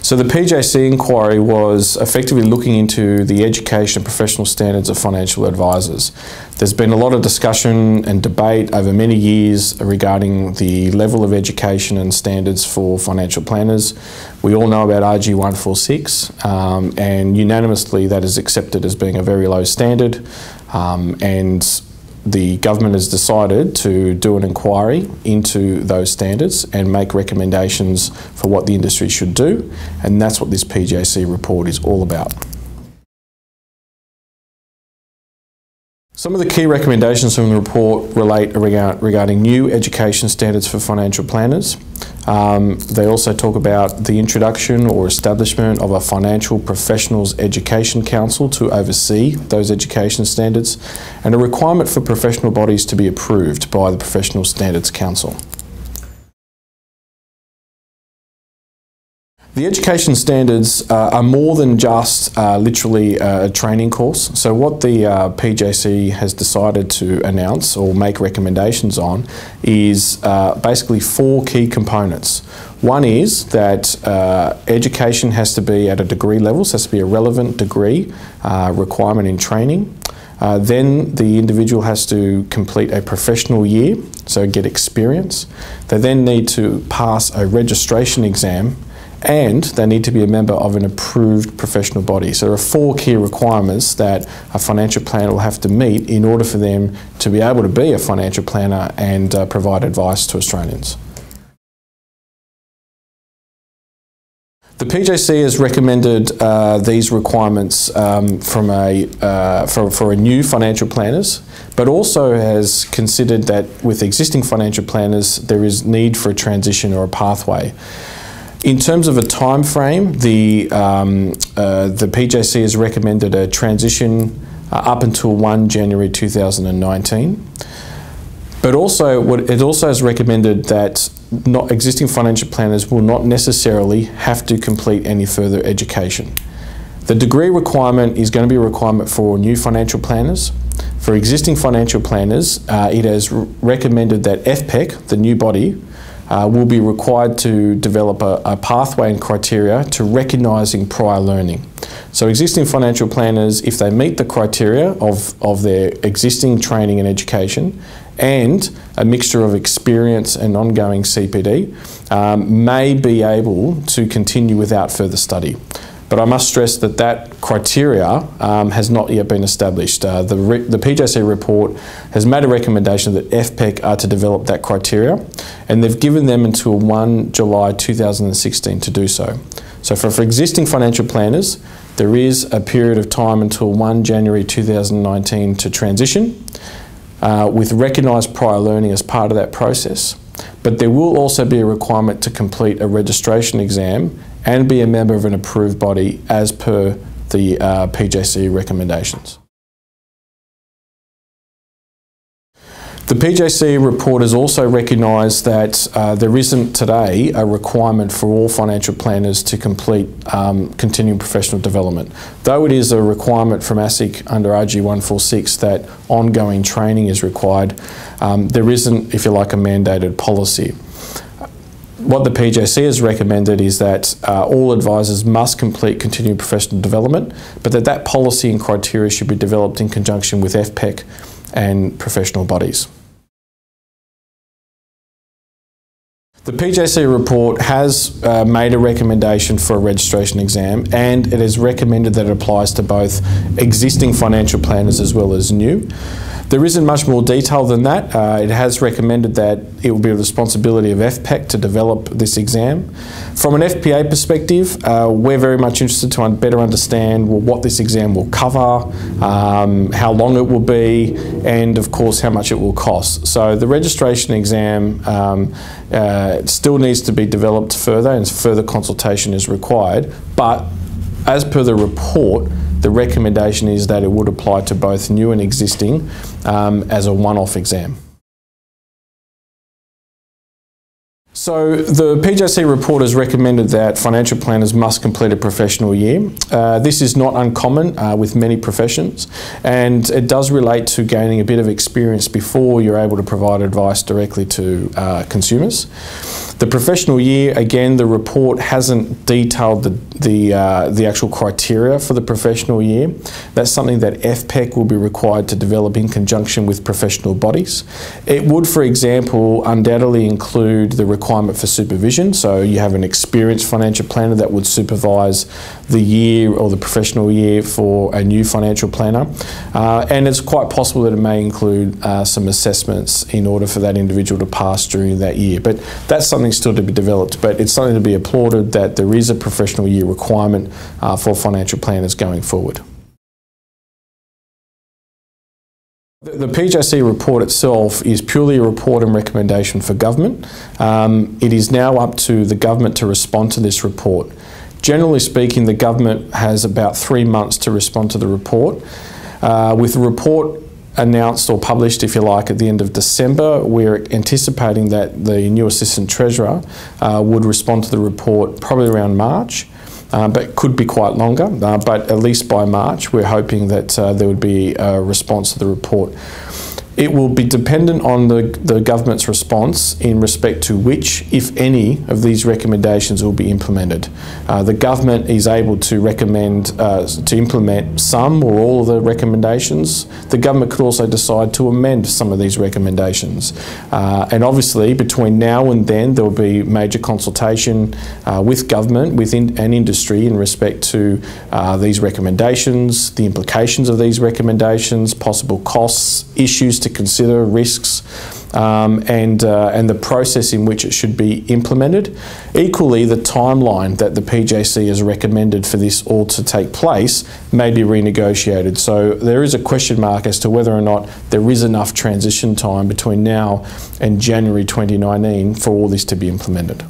So the PJC inquiry was effectively looking into the education and professional standards of financial advisors. There's been a lot of discussion and debate over many years regarding the level of education and standards for financial planners. We all know about RG 146 and unanimously that is accepted as being a very low standard, and the government has decided to do an inquiry into those standards and make recommendations for what the industry should do, and that's what this PJC report is all about. Some of the key recommendations from the report relate regarding new education standards for financial planners. They also talk about the introduction or establishment of a Financial Professionals Education Council to oversee those education standards, and a requirement for professional bodies to be approved by the Professional Standards Council. The education standards are more than just literally a training course. So what the PJC has decided to announce or make recommendations on is basically 4 key components. One is that education has to be at a degree level, so it has to be a relevant degree requirement in training. Then the individual has to complete a professional year, so get experience. They then need to pass a registration exam, and they need to be a member of an approved professional body. So there are 4 key requirements that a financial planner will have to meet in order for them to be able to be a financial planner and provide advice to Australians. The PJC has recommended these requirements for new financial planners, but also has considered that with existing financial planners there is need for a transition or a pathway. In terms of a time frame, the PJC has recommended a transition up until 1 January 2019. But also, it also has recommended that existing financial planners will not necessarily have to complete any further education. The degree requirement is going to be a requirement for new financial planners. For existing financial planners, it has recommended that FPEC, the new body, will be required to develop a pathway and criteria to recognising prior learning. So existing financial planners, if they meet the criteria of their existing training and education and a mixture of experience and ongoing CPD, may be able to continue without further study. But I must stress that that criteria has not yet been established. The PJC report has made a recommendation that FPEC are to develop that criteria, and they've given them until 1 July 2016 to do so. So for existing financial planners, there is a period of time until 1 January 2019 to transition, with recognised prior learning as part of that process. But there will also be a requirement to complete a registration exam and be a member of an approved body as per the PJC recommendations. The PJC report has also recognised that there isn't today a requirement for all financial planners to complete continuing professional development. Though it is a requirement from ASIC under RG 146 that ongoing training is required, there isn't, if you like, a mandated policy. What the PJC has recommended is that all advisors must complete continuing professional development, but that policy and criteria should be developed in conjunction with FPEC and professional bodies. The PJC report has made a recommendation for a registration exam, and it has recommended that it applies to both existing financial planners as well as new. There isn't much more detail than that. It has recommended that it will be the responsibility of FPEC to develop this exam. From an FPA perspective, we're very much interested to better understand what this exam will cover, how long it will be, and of course how much it will cost. So the registration exam still needs to be developed further, and further consultation is required, but as per the report, the recommendation is that it would apply to both new and existing as a one-off exam. So the PJC report has recommended that financial planners must complete a professional year. This is not uncommon with many professions, and it does relate to gaining a bit of experience before you're able to provide advice directly to consumers. The professional year, again, the report hasn't detailed the actual criteria for the professional year. That's something that FPEC will be required to develop in conjunction with professional bodies. It would, for example, undoubtedly include the requirement for supervision. So you have an experienced financial planner that would supervise the year or the professional year for a new financial planner. And it's quite possible that it may include some assessments in order for that individual to pass during that year. But that's something still to be developed, but it's something to be applauded that there is a professional year requirement for financial planners going forward. The PJC report itself is purely a report and recommendation for government. It is now up to the government to respond to this report. Generally speaking, the government has about 3 months to respond to the report. With the report announced or published, if you like, at the end of December, we're anticipating that the new Assistant Treasurer would respond to the report probably around March, but could be quite longer, but at least by March we're hoping that there would be a response to the report. It will be dependent on the government's response in respect to which, if any, of these recommendations will be implemented. The government is able to recommend to implement some or all of the recommendations. The government could also decide to amend some of these recommendations. And obviously, between now and then, there will be major consultation with government, and industry in respect to these recommendations, the implications of these recommendations, possible costs, issues to consider, risks, and the process in which it should be implemented. Equally, the timeline that the PJC has recommended for this all to take place may be renegotiated. So there is a question mark as to whether or not there is enough transition time between now and January 2019 for all this to be implemented.